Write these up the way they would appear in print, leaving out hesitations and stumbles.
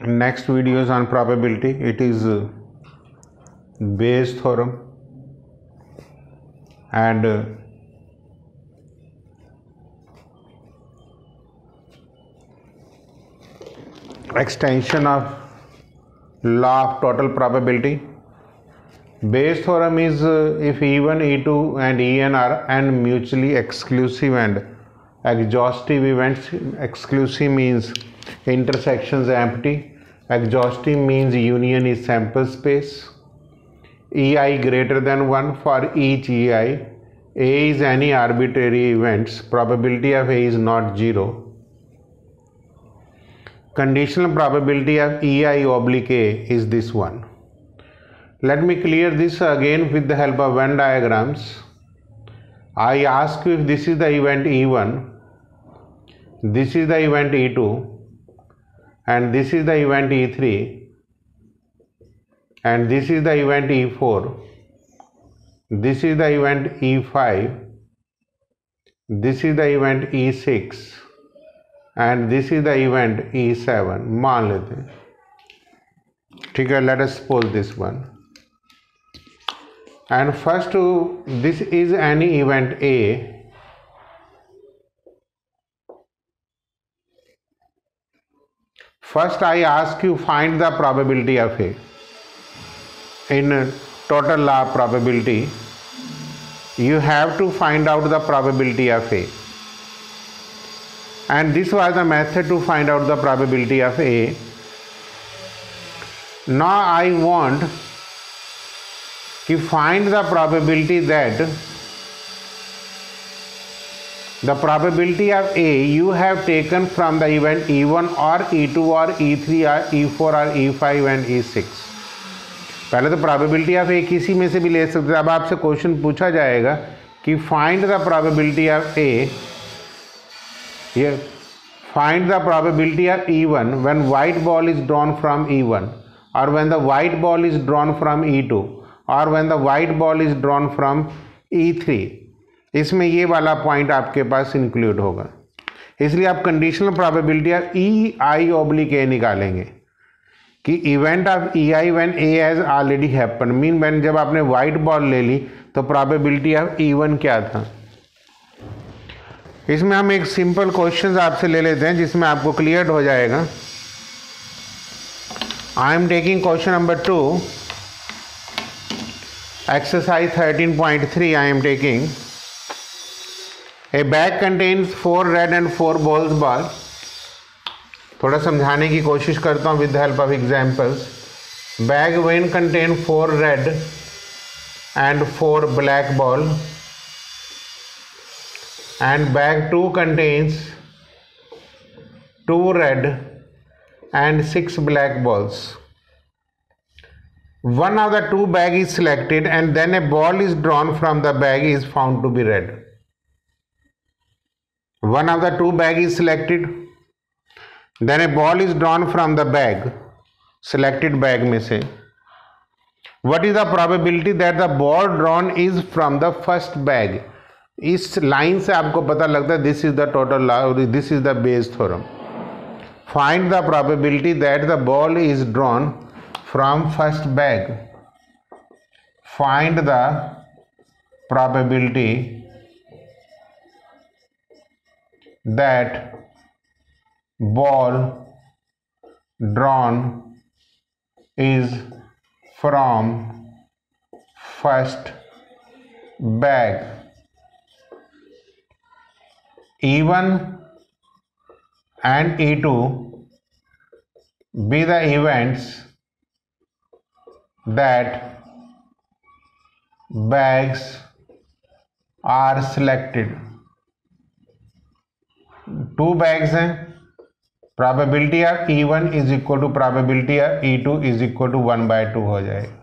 next video is on probability. It is Bayes theorem, and extension of law of total probability. Bayes theorem is if E1, E2 and En are n mutually exclusive and exhaustive events. Exclusive means intersections empty, exhaustive means union is sample space. Ei greater than 1 for each Ei. A is any arbitrary events. Probability of A is not 0. Conditional probability of Ei oblique A is this one. Let me clear this again with the help of Venn diagrams. I ask you if this is the event E1, this is the event E2, and this is the event E3, and this is the event E4, this is the event E5, this is the event E6, and this is the event E7. मान लेते हैं, ठीक है. Let us suppose this one. And first, this is any event A. First, I ask you find the probability of A. In total law of probability, you have to find out the probability of A. And this was the method to find out the probability of A. Now I want to find the probability that the probability of A you have taken from the event E1 or E2 or E3 or E4 or E5 and E6. पहले तो probability of A किसी में से भी ले सकते हैं. अब आपसे क्वेश्चन पूछा जाएगा कि find the probability of A. Here, find the probability of E1 when white ball is drawn from E1, or when the white ball is drawn from E2, और when the white ball is drawn from E3. इसमें ये वाला point आपके पास include होगा. इसलिए आप conditional probability of E I oblique A निकालेंगे कि event of E I when A has already happen, mean when जब आपने व्हाइट बॉल ले ली तो प्रोबेबिलिटी ऑफ E1 क्या था. इसमें हम एक सिंपल क्वेश्चन आपसे ले लेते हैं जिसमें आपको क्लियर हो जाएगा. I am taking question number 2. Exercise 13.3 I am taking. A bag contains 4 red and 4 ball. थोड़ा समझाने की कोशिश करता हूँ with the help of examples. Bag 1 contain 4 red and 4 black ball, and bag 2 contains 2 red and 6 black balls. One of the 2 bag is selected and then a ball is drawn from the bag is found to be red. One of the 2 bag is selected, then a ball is drawn from the bag, selected bag में से. What is the probability that the ball drawn is from the first bag? इस line से आपको पता लगता है this is the total law, this is the Bayes theorem. Find the probability that the ball is drawn from first bag. Find the probability that ball drawn is from first bag. E1 and E2 be the events that bags are selected. 2 bags हैं. probability of E1 is equal to probability of E2 is equal to 1/2 हो जाएगा.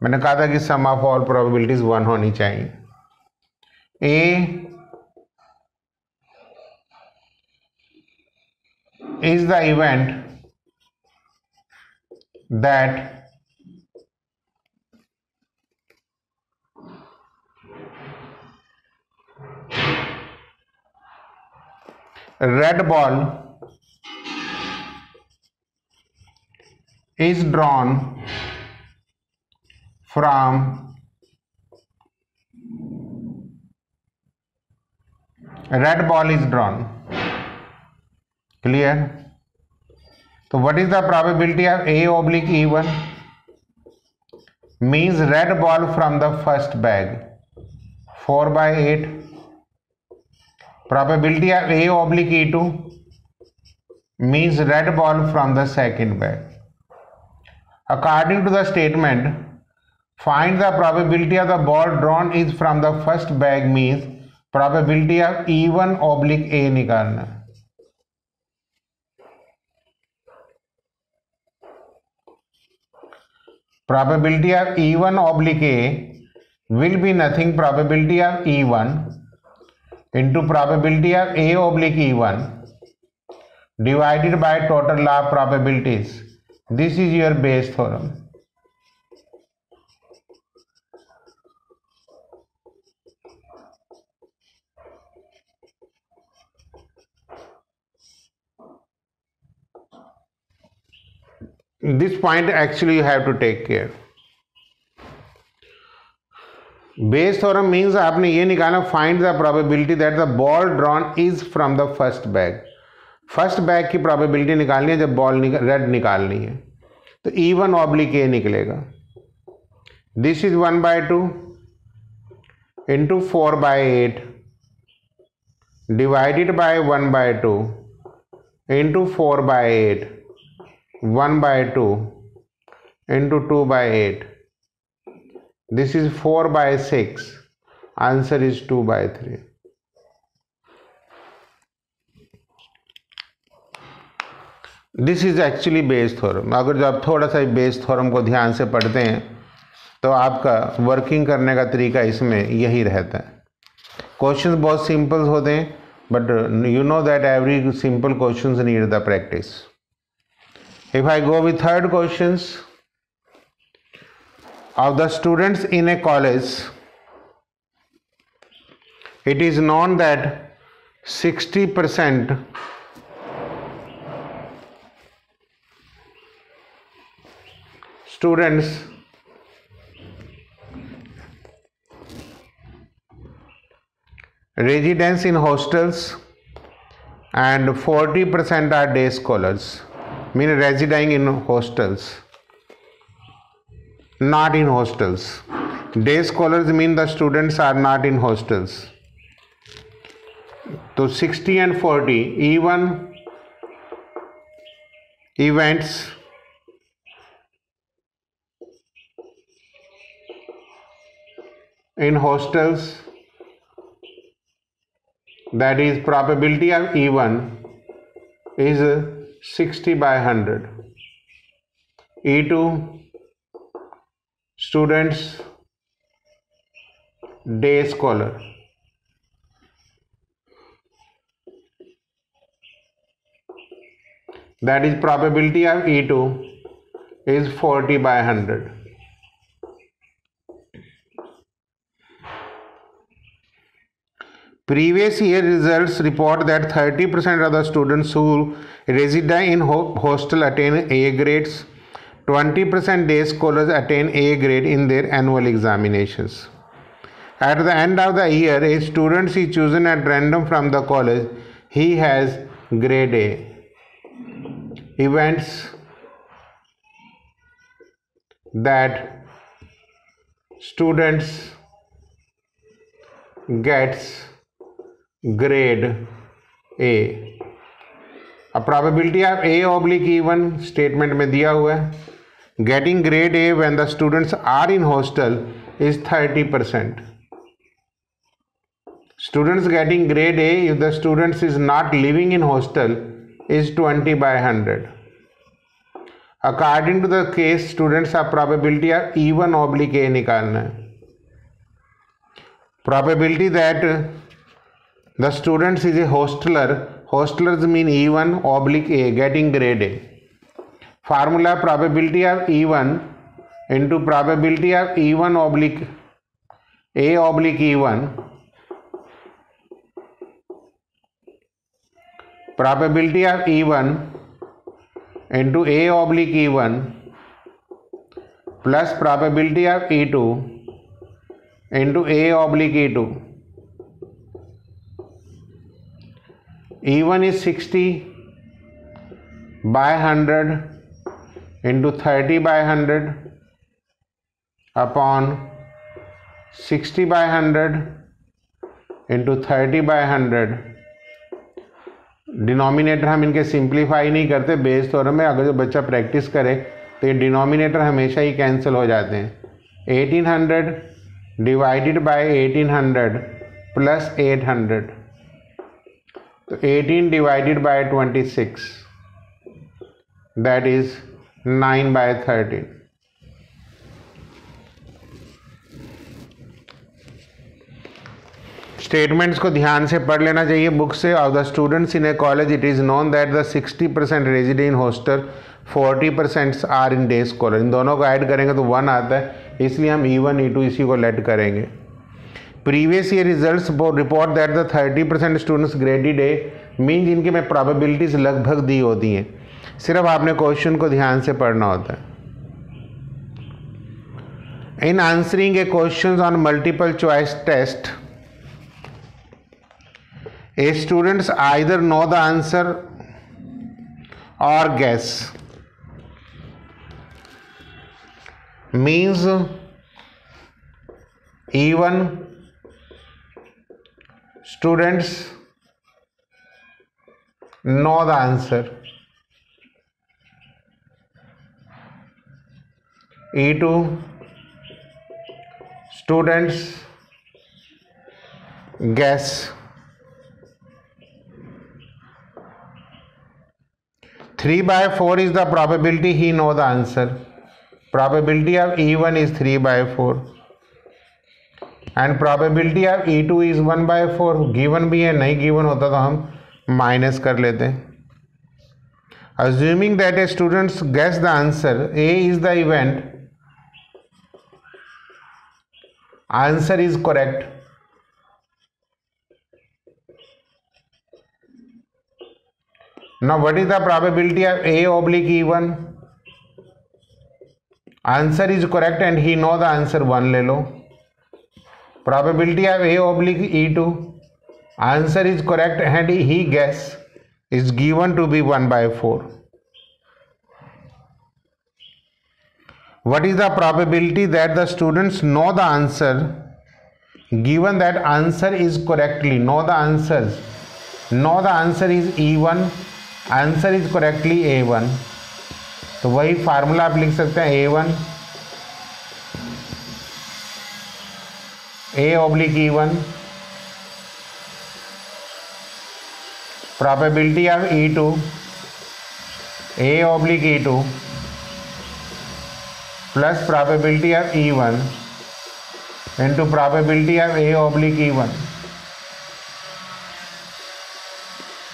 मैंने कहा था कि sum of all probabilities 1 होनी चाहिए. A is the event that red ball is drawn from red ball is drawn. Clear? So what is the probability of A oblique E1? Means red ball from the first bag, 4/8. Probability of A oblique E2 means red ball from the second bag. According to the statement, find the probability of the ball drawn is from the first bag means probability of E1 oblique A निकालना. Probability of E1 oblique A will be nothing probability of E1 into probability of A oblique E1 divided by total law of probabilities. This is your Bayes theorem. This point actually you have to take care. Bayes theorem means आपने ये निकाला find the probability that the ball drawn is from the first bag. First bag की probability निकालनी है जब ball red निकालनी है तो E1 oblique A निकलेगा. This is 1/2 into 4/8 divided by 1/2 into 4/8 1/2 into 2/8. This is 4/6. Answer is 2/3. This is actually Bayes theorem. अगर जब थोड़ा सा Bayes theorem को ध्यान से पढ़ते हैं तो आपका वर्किंग करने का तरीका इसमें यही रहता है. क्वेश्चंस बहुत सिंपल होते हैं but you know that every simple questions need the practice. If I go with third questions, of the students in a college, it is known that 60% students residence in hostels and 40% are day scholars. Mean residing in hostels, not in hostels. Day scholars mean the students are not in hostels. So 60 and 40, even events in hostels, that is probability of E1 is 60/100. E2 students day scholar. That is probability of E2 is 40/100. Previous year results report that 30% of the students who reside in hostel attain A grades. 20% day scholars attain A grade in their annual examinations. At the end of the year, a student is chosen at random from the college. He has grade A. Events that students gets grade A. अब probability of A oblique E1 statement में दिया हुआ है. Getting grade A when the students are in hostel is 30%. Students getting grade A if the students is not living in hostel is 20/100. According to the case, students have probability of E1 oblique A निकालना है. Probability that the students is a hosteler. Hostelers mean E1 oblique A getting grade A. Formula probability of E1 into probability of E1 oblique A oblique E1. Probability of E1 into A oblique E1 plus probability of E2 into A oblique E2. E1 is 60 by 100 into 30 by 100 upon 60 by 100 into 30 by 100. Denominator हम इनके simplify नहीं करते, Bayes theorem में अगर जो बच्चा practice करे तो ये डिनोमिनेटर हमेशा ही कैंसिल हो जाते हैं। 1800 डिवाइडेड बाय 1800 प्लस 800, तो 18 divided by 26, that is 9 by 13. Statements को ध्यान से पढ़ लेना चाहिए बुक से। Of the students in a college it is known that the 60% reside in hostel, 40% are in day scholar. इन दोनों को ऐड करेंगे तो 1 आता है, इसलिए हम E1 E2 इसी को लेट करेंगे। Previous year results report that the 30% students graded A, mean इनके में प्रोबेबिलिटीज लगभग दी होती हैं, सिर्फ आपने क्वेश्चन को ध्यान से पढ़ना होता है। In answering a question on multiple choice test, a students either know the answer or guess, means even students know the answer, E2 students guess. 3 by 4 is the probability he know the answer. Probability of E1 is 3 by 4 and probability of E2 is 1 by 4. Given भी है, नहीं given होता तो हम minus कर लेते हैं। Assuming that a students guess the answer, A is the event, answer is correct. Now what is the probability of A oblique E1? Answer is correct and he know the answer 1 ले लो। Probability of A oblique E2, answer is correct and he guess is given to be 1 by 4. What is the probability that the students know the answer given that answer is correctly? Know the answers. Know the answer is E1, answer is correctly A1, तो वही formula आप लिख सकते हैं A1 A oblique E1, probability of E2 A oblique E2 plus probability of E1 into probability of A oblique E1,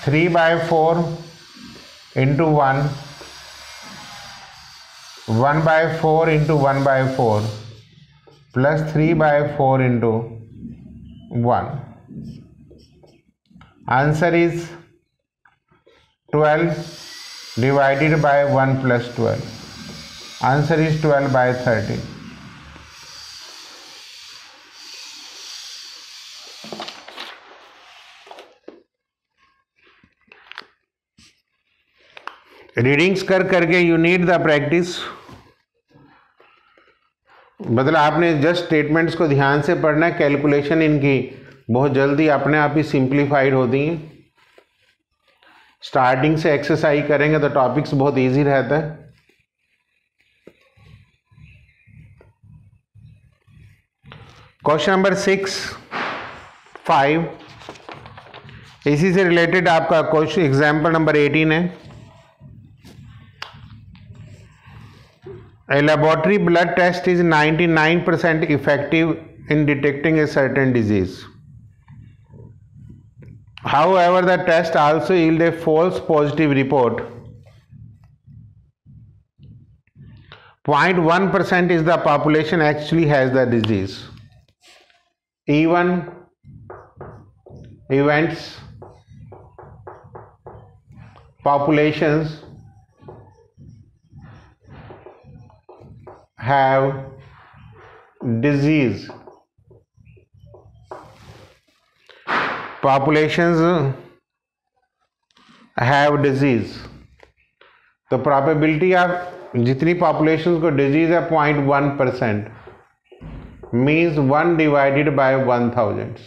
3 by 4 into 1, 1 by 4 into 1 by 4 plus 3 by 4 into 1. Answer is 12 divided by 1 plus 12. Answer is 12 by 13. Readings कर करके you need the practice, मतलब आपने just statements को ध्यान से पढ़ना है। Calculation इनकी बहुत जल्दी अपने आप ही सिंप्लीफाइड होती हैं। स्टार्टिंग से एक्सरसाइज करेंगे तो टॉपिक्स बहुत इजी रहता है। क्वेश्चन नंबर 6, 5 इसी से रिलेटेड आपका क्वेश्चन एग्जाम्पल नंबर 18 है। A laboratory blood test is 99% effective in detecting a certain disease. However, the test also yields a false positive report. 0.1% is the population actually has the disease. Even events, populations have disease. Populations have disease. तो probability of जितनी populations को disease है 0.1%, means 1 divided by 1000.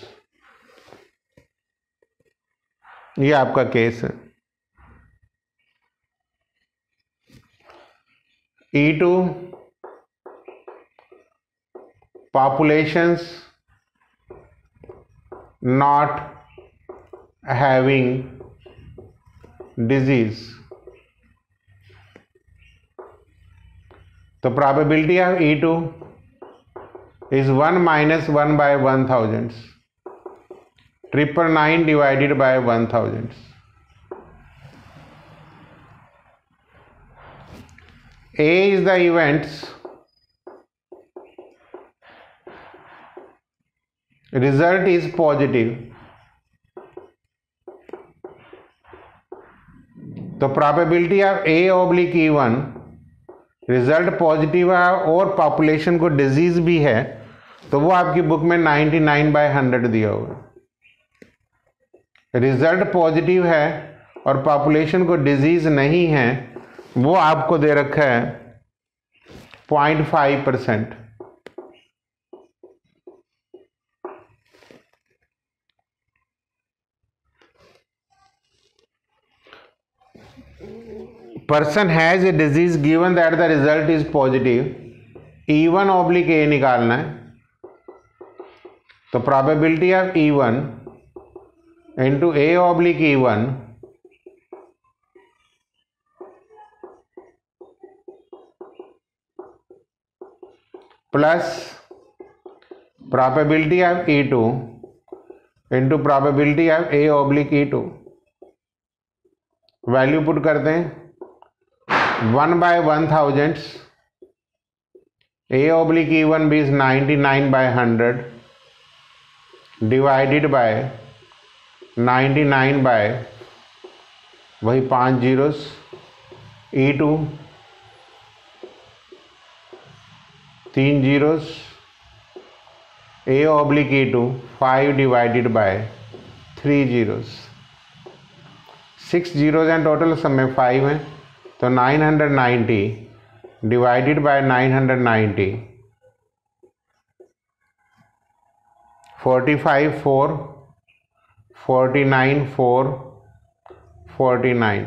ये आपका case है. E2 populations not having disease. तो probability of E2 is 1 minus 1 by 1000. 999 divided by 1000. A is the events result is positive. तो probability of A oblique E1 result positive है और population को disease भी है, तो वो आपकी बुक में 99/100 दिया होगा. रिजल्ट पॉजिटिव है और पॉपुलेशन को डिजीज नहीं है, वो आपको दे रखा है 0.5%. Person has a disease given that the result is positive. E1 oblique A निकालना है. तो probability of E1 into A oblique E1 plus probability of E2 into probability of A oblique E2. Value put करते हैं. 1/1000. A oblique E1 is 99/100 divided by 99 by वही 5 zeros. E2 3 zeros. A oblique E2 5 divided by 3 zeros. 6 zeros and total सब में 5 है, तो 990 divided by 990 45 4 49 4 49.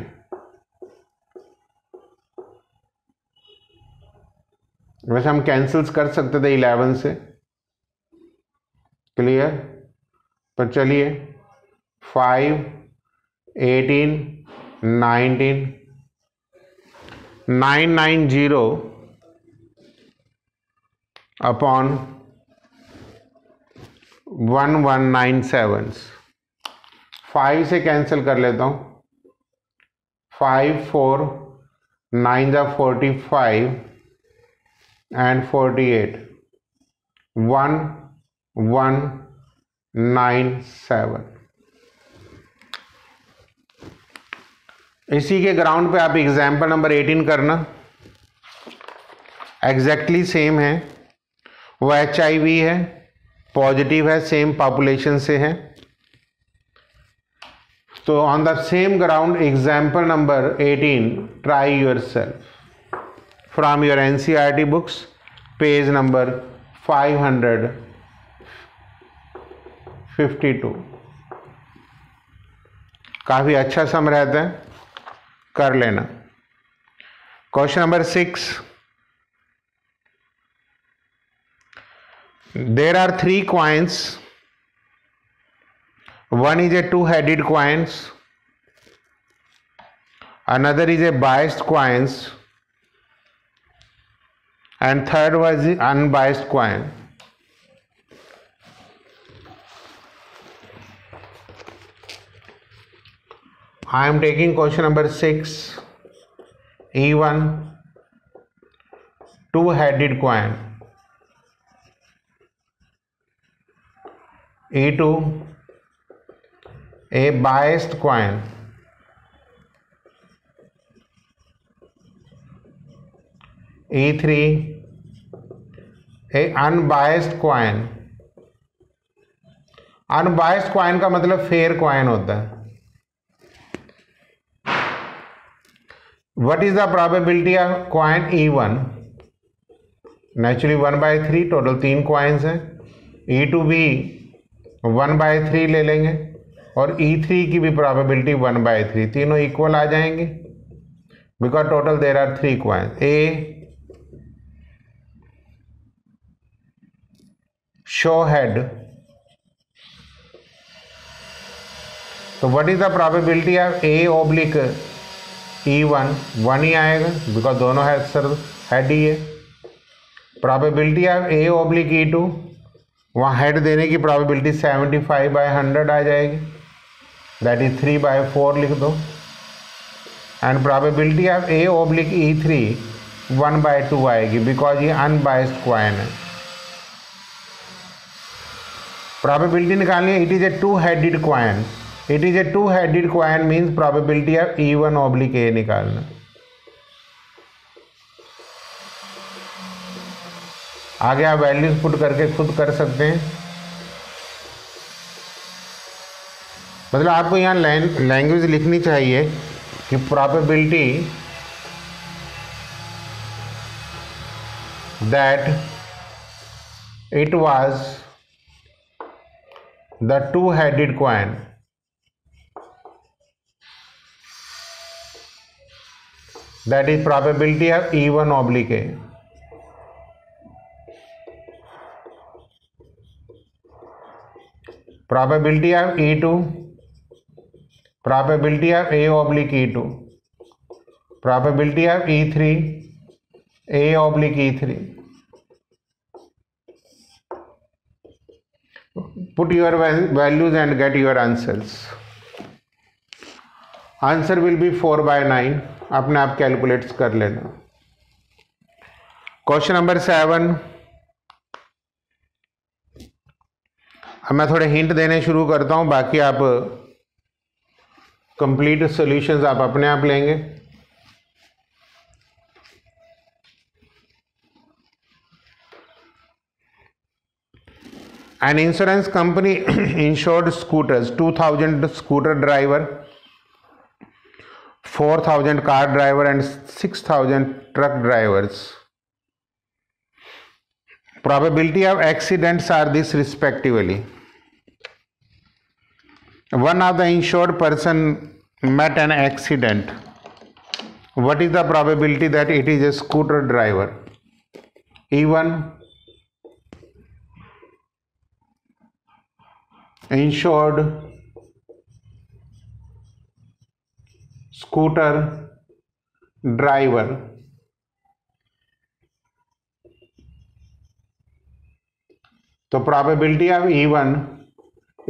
वैसे हम cancels कर सकते थे 11 से. क्लियर? तो चलिए 5 18 19 990 अपॉन 1197. 5 से कैंसिल कर लेता हूँ. 5 4 9 जा 45 एंड 48 1197. इसी के ग्राउंड पे आप एग्जाम्पल नंबर 18 करना. एग्जैक्टली सेम है. वो HIV है, पॉजिटिव है, सेम पॉपुलेशन से है. तो on the same ground example number 18 try yourself from your NCERT books, page number 552. काफ़ी अच्छा सम रहता है, कर लेना. Question number 6. There are 3 coins. One is a two-headed coins, another is a biased coins, and third was the unbiased coin. I am taking question number 6. E1 two-headed coin, E2 a biased coin, E3 A unbiased coin. Unbiased coin का मतलब fair coin होता है। What is the probability of coin E1? Naturally 1/3, total 3 coins हैं। E2 भी 1/3 ले लेंगे और E3 की भी प्रोबेबिलिटी 1/3, तीनों इक्वल आ जाएंगे because total there are 3 coins. A show head, तो what is the probability of A oblique E1? 1 ही आएगा बिकॉज दोनों हेड ही है। Probability of A oblique E2, वहाँ हेड देने की प्रोबेबिलिटी 75/100 आ जाएगी, दैट इज 3/4 लिख दो। And probability of A oblique E3 1/2 आएगी बिकॉज ये अनबायस्ड क्वाइन है। प्रोबेबिलिटी निकालनी है। It is a two headed coin. It is a two headed coin means probability of E1 oblique A निकालना। आगे आप वैल्यूज पुट करके खुद कर सकते हैं। मतलब आपको यहाँ लैंग्वेज लिखनी चाहिए कि probability that it was the two headed coin, that is probability of E1 oblique A. Probability of E2, probability of A oblique E2, probability of E3, A oblique E3. Put your values and get your answers. Answer will be 4/9. अपने आप calculates कर लेना। Question number 7। अब मैं थोड़े hint देने शुरू करता हूं, बाकी आप कंप्लीट सॉल्यूशंस आप अपने आप लेंगे। An insurance company insured scooters, 2000 scooter driver, 4000 car driver and 6000 truck drivers. Probability of accidents are this respectively. One of the insured person met an accident. What is the probability that it is a scooter driver? E1, insured scooter driver, तो probability of E1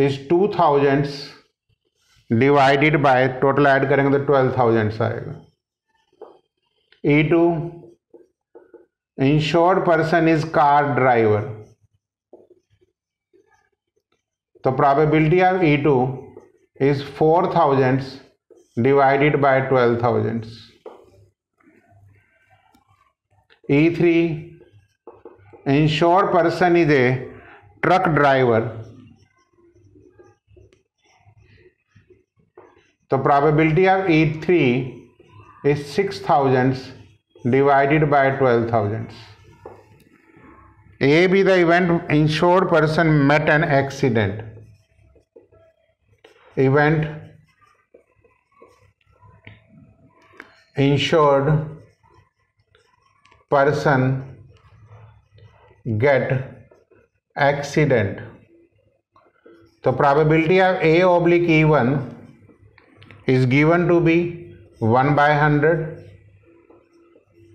is 2000 divided by, total add करेंगे तो 12000 आएगा। E2 insured person is car driver, तो probability of E2 is 4000 divided by 12000. E3 insured person is a truck driver, तो probability of E3 is 6000 divided by 12000. A be the event insured person met an accident. Event insured person get accident, तो probability of A oblique E1 is given to be 1/100.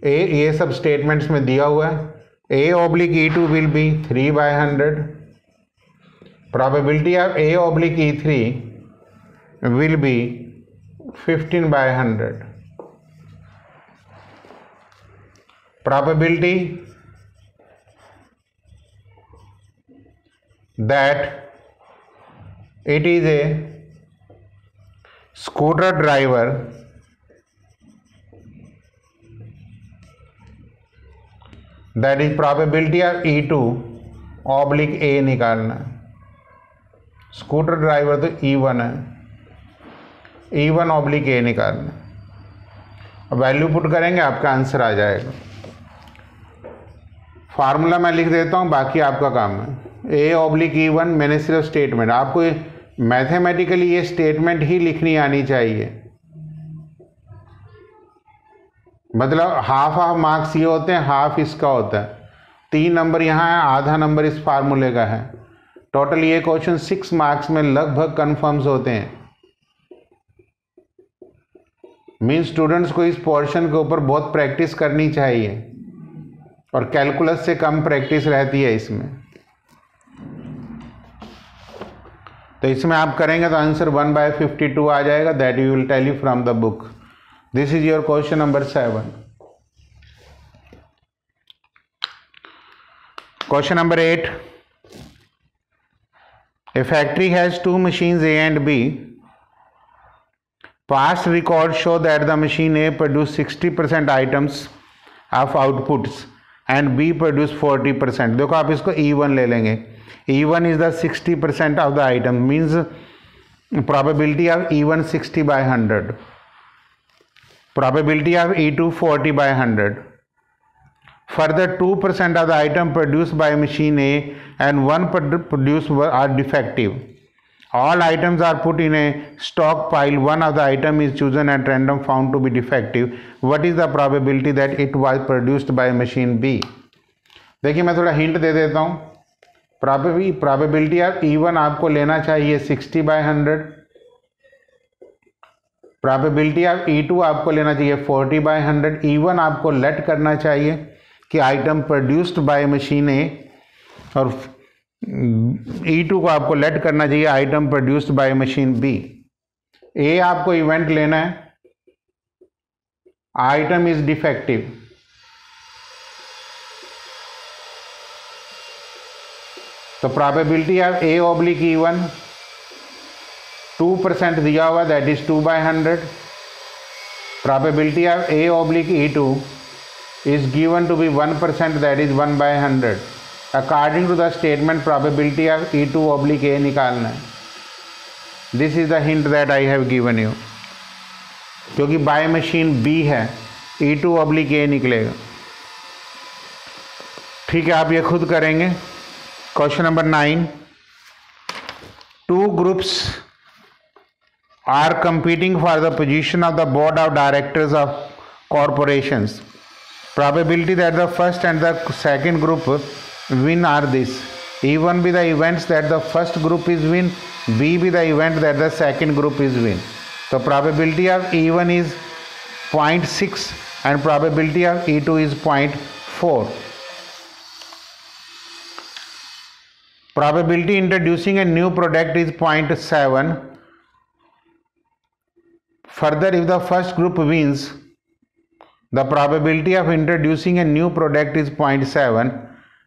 ये सब statements में दिया हुआ है। A oblique E2 will be 3/100. Probability of A oblique E3 will be 15/100. Probability that it is a scooter driver that is probability of E2 oblique A निकालना है। Scooter driver तो E1 है, E1 ऑब्लिक ए निकालना है। Value put करेंगे, आपका answer आ जाएगा। Formula मैं लिख देता हूँ, बाकी आपका काम है। ए ऑब्लिक E1 मैंने सिर्फ स्टेटमेंट, आपको मैथमेटिकली ये स्टेटमेंट ही लिखनी आनी चाहिए। मतलब हाफ मार्क्स ये होते हैं, हाफ इसका होता है। 3 नंबर यहाँ है, आधा नंबर इस फार्मूले का है। टोटल ये क्वेश्चन 6 मार्क्स में लगभग कन्फर्म्स होते हैं। मीन स्टूडेंट्स को इस पोर्शन के ऊपर बहुत प्रैक्टिस करनी चाहिए, और कैलकुलस से कम प्रैक्टिस रहती है इसमें। तो इसमें आप करेंगे तो आंसर 1/52 आ जाएगा। That you will tell you from the book. This is your question number 7। Question number 8। A factory has 2 machines A and B. Past records show that the machine A produced 60% items of outputs and B produced 40%. देखो आप इसको E1 ले लेंगे। E1 is the 60% of the item, means probability of E1 60/100, probability of E2 40/100. Further, 2% of the item produced by machine A and 1 produced are defective. All items are put in a stock pile. One of the item is chosen at random, found to be defective. What is the probability that it was produced by machine B? देखिए मैं थोड़ा hint दे देता हूँ। probability of E1 आपको लेना चाहिए 60/100, probability of E2 आपको लेना चाहिए 40/100। E1 आपको लेट करना चाहिए कि item produced by machine A, और E2 को आपको लेट करना चाहिए item produced by machine B. A आपको इवेंट लेना है, आइटम इज डिफेक्टिव। तो probability of A oblique E1 2% दिया हुआ, that is 2/100। Probability of A oblique E2 is given to be 1%, that is 1/100. According to the statement, probability of E2 oblique A निकालना है। This is the hint that I have given you. क्योंकि by machine B है, E2 oblique A निकलेगा। ठीक है, आप ये खुद करेंगे। Question number 9। 2 groups are competing for the position of the board of directors of corporations. Probability that the first and the second group win are this: E1 be the events that the first group is win, B be the event that the second group is win. So probability of E1 is 0.6 and probability of E2 is 0.4. Probability introducing a new product is 0.7. Further, if the first group wins, the probability of introducing a new product is 0.7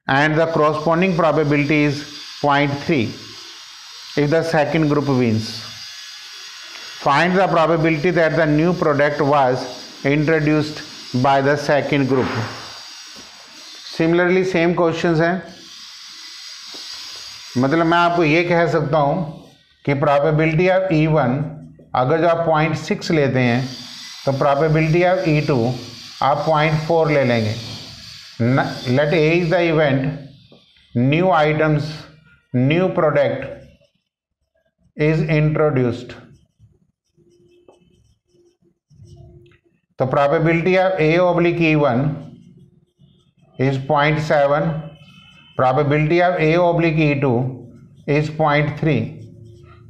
and the corresponding probability is 0.3 if the second group wins. Find the probability that the new product was introduced by the second group. Similarly same questions हैं। मतलब मैं आपको ये कह सकता हूँ कि probability of E1 अगर जो आप 0.6 लेते हैं तो probability of E2 आप 0.4 ले लेंगे। Let A is the event, new items, new product is introduced. तो probability of A oblique E1 is 0.7, probability of A oblique E2 is 0.3.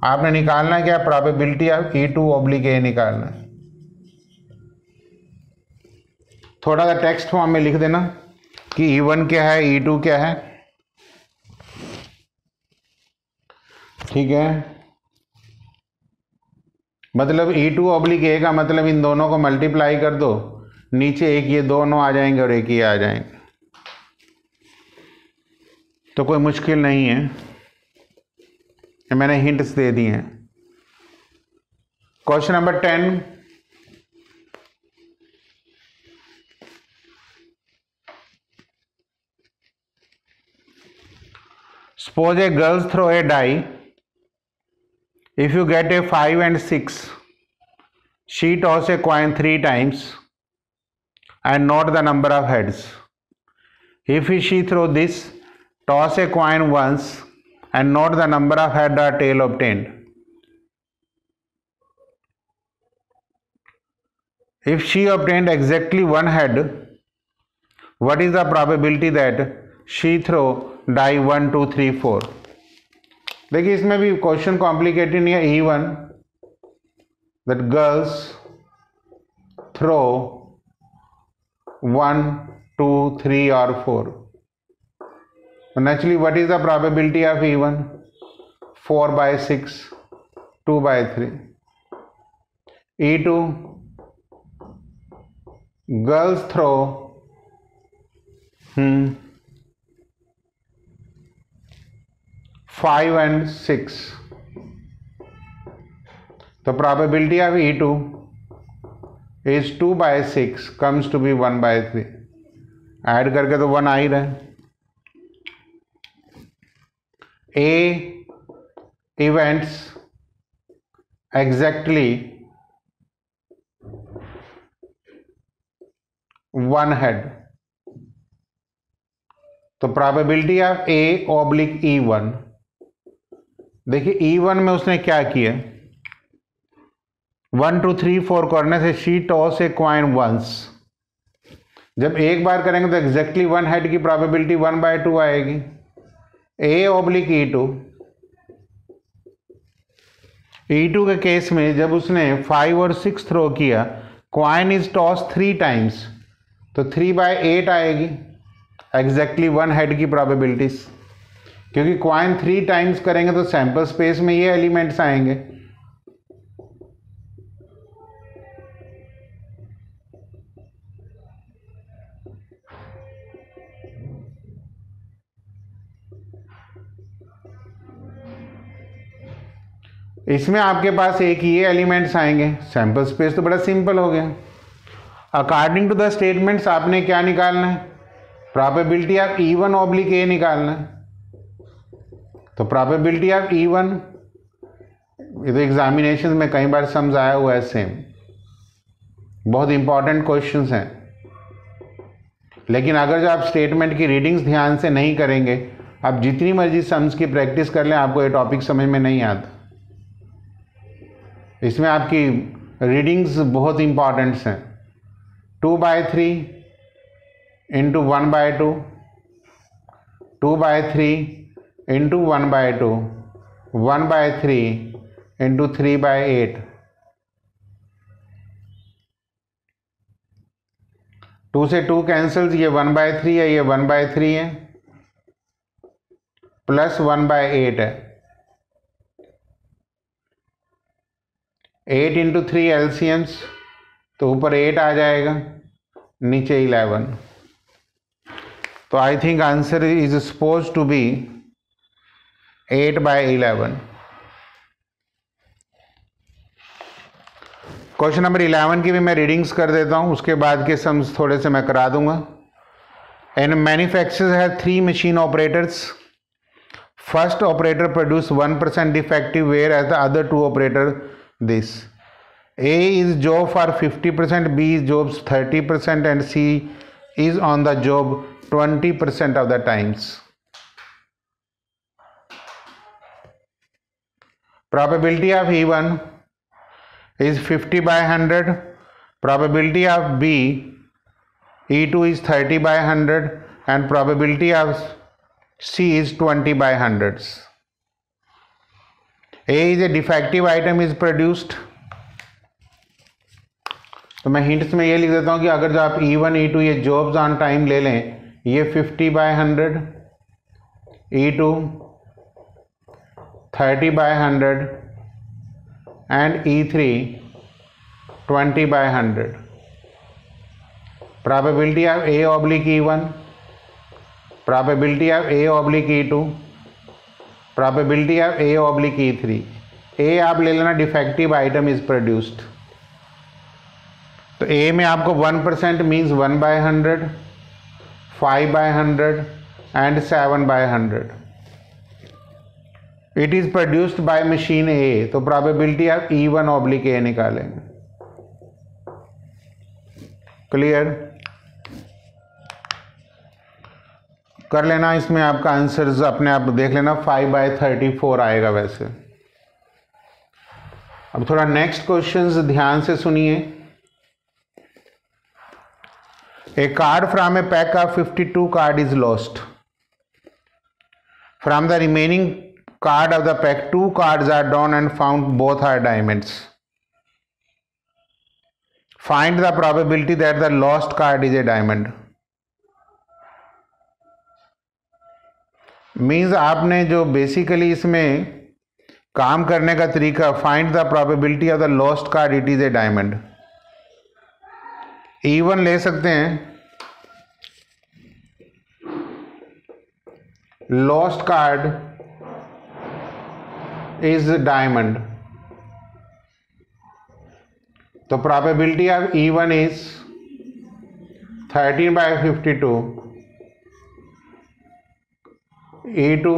आपने निकालना है क्या? probability of E2 oblique A निकालना है। थोड़ा सा टेक्स्ट फॉर्म में लिख देना कि E1 क्या है, E2 क्या है। ठीक है, मतलब E2 ऑब्लिक A का मतलब इन दोनों को मल्टीप्लाई कर दो, नीचे एक ये दोनों आ जाएंगे और एक ये आ जाएंगे, तो कोई मुश्किल नहीं है, मैंने हिंट्स दे दिए हैं। Question number 10। Suppose a girl throw a die. If you get a 5 and 6, she toss a coin 3 times and note the number of heads. If she throw this, toss a coin once and note the number of head or tail obtained. If she obtained exactly 1 head, what is the probability that she throw die 1, 2, 3, 4? देखिए इसमें भी question complicated नहीं है. E1 that girls throw 1, 2, 3 or 4. Naturally, what is the probability of E1? 4 by 6, 2 by 3. E2, girls throw 5 and 6. The probability of E2 is 2 by 6 comes to be 1 by 3. Add करके तो 1 आ ही रहा है. A events exactly 1 head. तो probability of A oblique E1. देखिए E1 में उसने क्या किया, 1, 2, 3, 4 करने से she tosses a coin once. जब एक बार करेंगे तो एग्जैक्टली 1 हेड की प्रोबेबिलिटी 1/2 आएगी. A oblique E2. E2 के केस में जब उसने 5 और 6 थ्रो किया, क्वाइन इज टॉस 3 टाइम्स, तो 3/8 आएगी एग्जैक्टली 1 हेड की प्रोबेबिलिटीज. क्योंकि क्वाइन 3 टाइम्स करेंगे तो सैंपल स्पेस में ये एलिमेंट्स आएंगे. इसमें आपके पास एक ये एलिमेंट्स आएंगे. सैंपल स्पेस तो बड़ा सिंपल हो गया. अकॉर्डिंग टू द स्टेटमेंट्स आपने क्या निकालना है, probability of E1 oblique A निकालना है. तो प्रोबेबिलिटी ऑफ E1, ये तो एग्जामिनेशन में कई बार समझाया हुआ है सेम, बहुत इंपॉर्टेंट क्वेश्चंस हैं. लेकिन अगर जो आप स्टेटमेंट की रीडिंग्स ध्यान से नहीं करेंगे, आप जितनी मर्जी सम्स की प्रैक्टिस कर लें, आपको ये टॉपिक समझ में नहीं आता. इसमें आपकी रीडिंग्स बहुत इंपॉर्टेंट्स हैं. 2/3 इंटू 1/2, 2/3 इंटू 1/2, 1/3 इंटू 3/8. 2 से 2 कैंसल्स, ये 1/3 है, ये 1/3 है, प्लस 1/8 है. 8 इंटू 3 एलसीएम्स, तो ऊपर 8 आ जाएगा, नीचे 11. तो I think answer is supposed to be 8/11. Question number 11 की भी मैं रीडिंग्स कर देता हूं, उसके बाद के सम्स थोड़े से मैं करा दूंगा. An manufacturer have 3 machine operators. First operator produce 1% defective where as the other 2 operator this. A is job for 50%, B is jobs 30%, and C is on the job 20% of the times. Probability of E1 is 50/100. Probability of B, E2 is 30/100, and probability of C is 20/100. A is a defective item is produced. तो मैं hints में ये लिख देता हूँ कि अगर जो आप E1 E2 ये जॉब्स ऑन टाइम ले लें, ये 50/100, E2 30/100 and E3 20/100. Probability of A oblique E1, probability of A oblique E2, probability of A oblique E3. A आप ले लेना, डिफेक्टिव आइटम इज प्रोड्यूस्ड. तो A में आपको 1% means 1/100, 5/100 and 7/100. It is produced by machine A, तो probability of E1/A निकालेंगे। Clear? कर लेना, इसमें आपका आंसर अपने आप देख लेना, 5/34 आएगा वैसे। अब थोड़ा नेक्स्ट क्वेश्चंस ध्यान से सुनिए। A card from a pack of 52 card is lost. From the remaining card of the pack 2 cards are drawn and found both are diamonds. Find the probability that the lost card is a diamond. Means आपने जो basically इसमें काम करने का तरीका, find the probability of the lost card it is a diamond. E1 ले सकते हैं, लॉस्ट कार्ड इज डायमंड, तो probability of E1 is 13/52। E2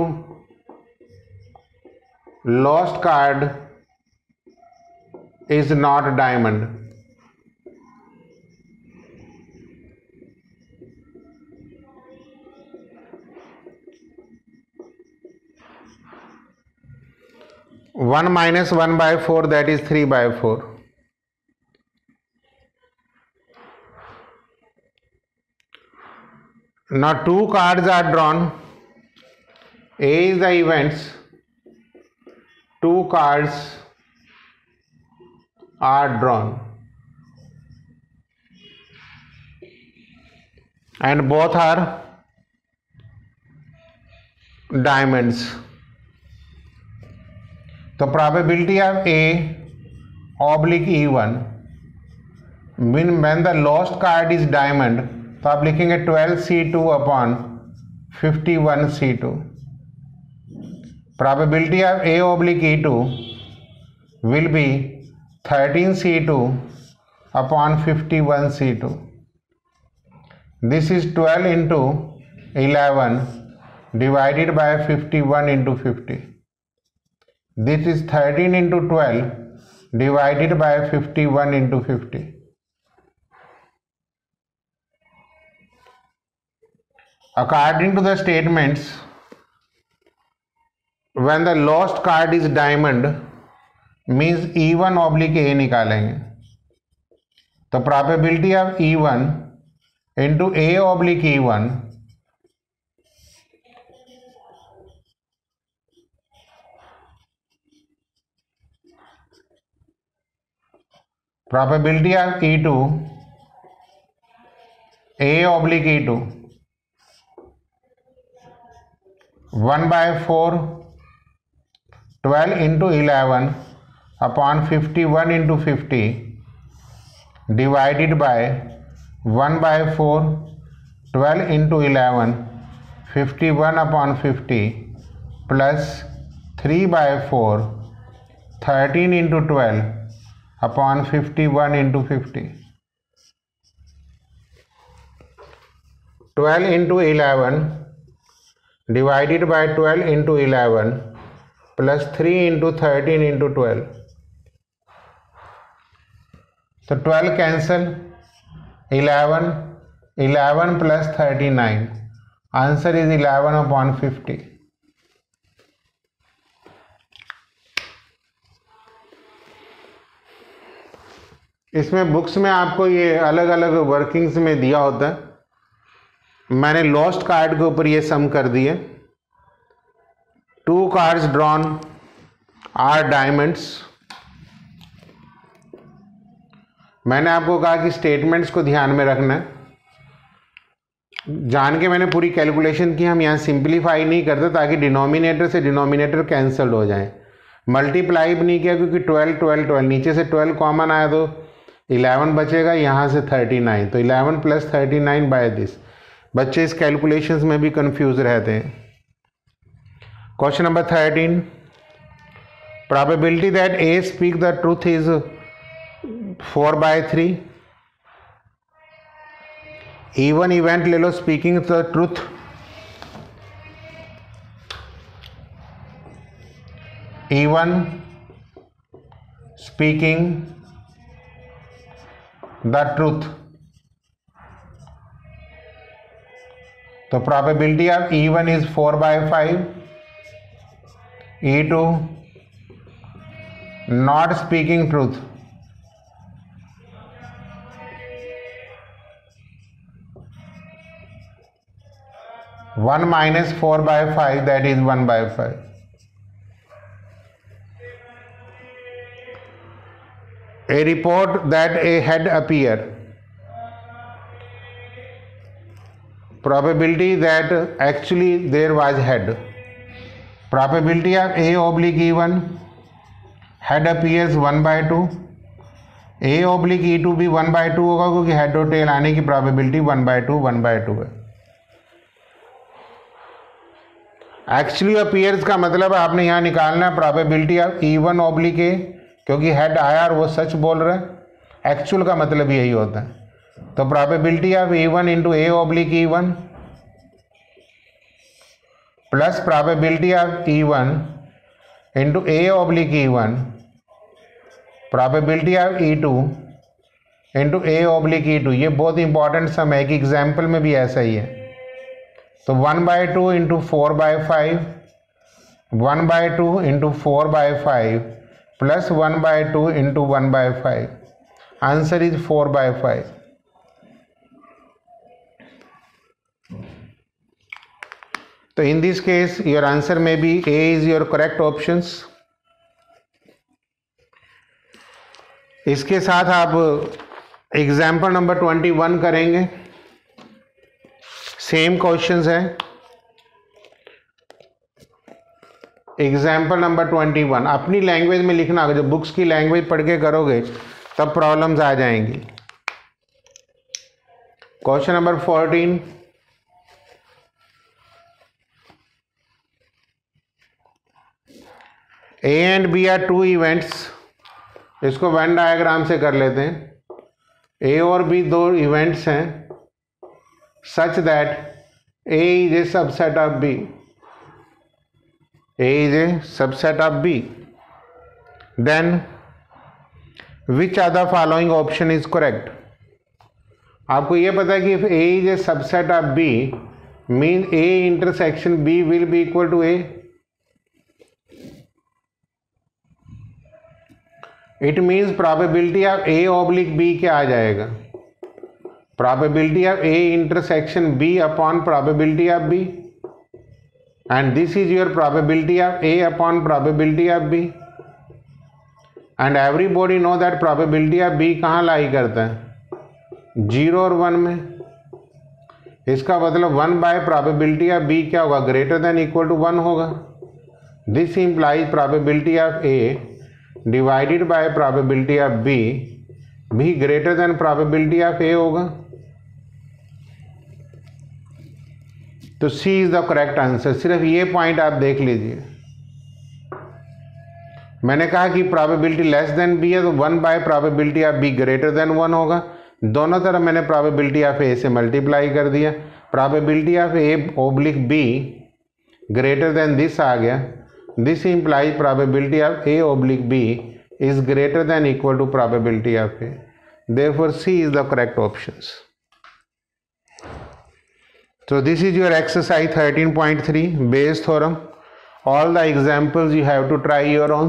lost card is not diamond. One minus 1/4, that is 3/4. Now 2 cards are drawn. A is the events. 2 cards are drawn and both are diamonds. The probability of A/E1 when the lost card is diamond, तो आप लिखेंगे 12C2/51C2। Probability of A/E2 will be 13C2/51C2. This is 12 into 11 divided by 51 into 50. This is 13 into 12 divided by 51 into 50. According to the statements, when the lost card is diamond means E1/A निकालेंगे, तो probability of E1 into A/E1 probability of E2 A/E2 1/4 12 into 11 upon 51 into 50 divided by 1/4 12 into 11 51 upon 50 plus 3/4 13 into 12 upon 51 into 50. 12 into 11 divided by 12 into 11 plus 3 into 13 into 12. So 12 cancel, 11 plus 39. Answer is 11/50. इसमें books में आपको ये अलग अलग workings में दिया होता है। मैंने लॉस्ट कार्ड के ऊपर ये सम कर दिए। 2 cards drawn are diamonds। मैंने आपको कहा कि स्टेटमेंट्स को ध्यान में रखना है। जान के मैंने पूरी कैलकुलेशन की, हम यहाँ सिंप्लीफाई नहीं करते ताकि डिनोमिनेटर से डिनोमिनेटर कैंसिल हो जाए। मल्टीप्लाई भी नहीं किया क्योंकि 12 12 12 नीचे से 12 कॉमन आया तो 11 बचेगा, यहाँ से 39, तो 11 प्लस 39 बाय दिस। बच्चे इस कैलकुलेशंस में भी कंफ्यूज रहते हैं। Question number 13, probability that A speak the truth is 4/3। E1 event ले लो, speaking the truth E1 speaking the truth. तो probability of E1 is 4/5. E2 not speaking truth. One minus 4/5, that is 1/5. A report that a head appear. Probability that actually there was head. Probability of A oblique E1 head appears 1/2. A oblique E2 भी 1/2 होगा क्योंकि head और tell आने की probability 1/2 है. Actually appears का मतलब आपने यहाँ निकालना है probability of E1 oblique A, क्योंकि हेड आया और वो सच बोल रहा है. एक्चुअल का मतलब यही होता है. तो probability of E1 into A oblique E1 plus probability of E1 into A oblique E1 probability of E2 into A oblique E2. ये बहुत इंपॉर्टेंट सम है कि एग्जाम्पल में भी ऐसा ही है. तो 1/2 into 4/5 1/2 into 4/5 plus 1/2 into 1/5. Answer is 4/5. तो in this case your answer में B A is your correct options. इसके साथ आप एग्जाम्पल नंबर 21 करेंगे. सेम क्वेश्चंस है. एग्जाम्पल नंबर 21 अपनी लैंग्वेज में लिखना. जब बुक्स की लैंग्वेज पढ़ के करोगे तब प्रॉब्लम्स आ जाएंगी. Question number 14. A and B are two events. इसको वेन डायग्राम से कर लेते हैं. A और B दो इवेंट्स हैं such that A is a subset of B. A is a subset of B. Then which of the following option is correct? आपको ये पता है कि if A is a subset of B means A intersection B will be equal to A. It means probability of A oblique B क्या आ जाएगा? Probability of A intersection B upon probability of B, and this is your probability of A upon probability of B, and everybody know that probability of B कहाँ लाई करता है? 0 और 1 में. इसका मतलब 1 by probability of B क्या होगा? greater than equal to 1 होगा. This implies probability of A divided by probability of B भी greater than probability of A होगा. तो सी इज द करेक्ट आंसर. सिर्फ ये पॉइंट आप देख लीजिए. मैंने कहा कि प्रोबेबिलिटी लेस देन बी है तो 1 bye probability of B greater then 1 होगा. दोनों तरफ मैंने प्रोबेबिलिटी ऑफ ए से मल्टीप्लाई कर दिया. Probability of A oblique B greater than this आ गया. This implies probability of A oblique B is greater than equal to probability of A. Therefore C is the correct options. So this is your exercise 13.3 Bayes theorem. All the examples you have to try your own.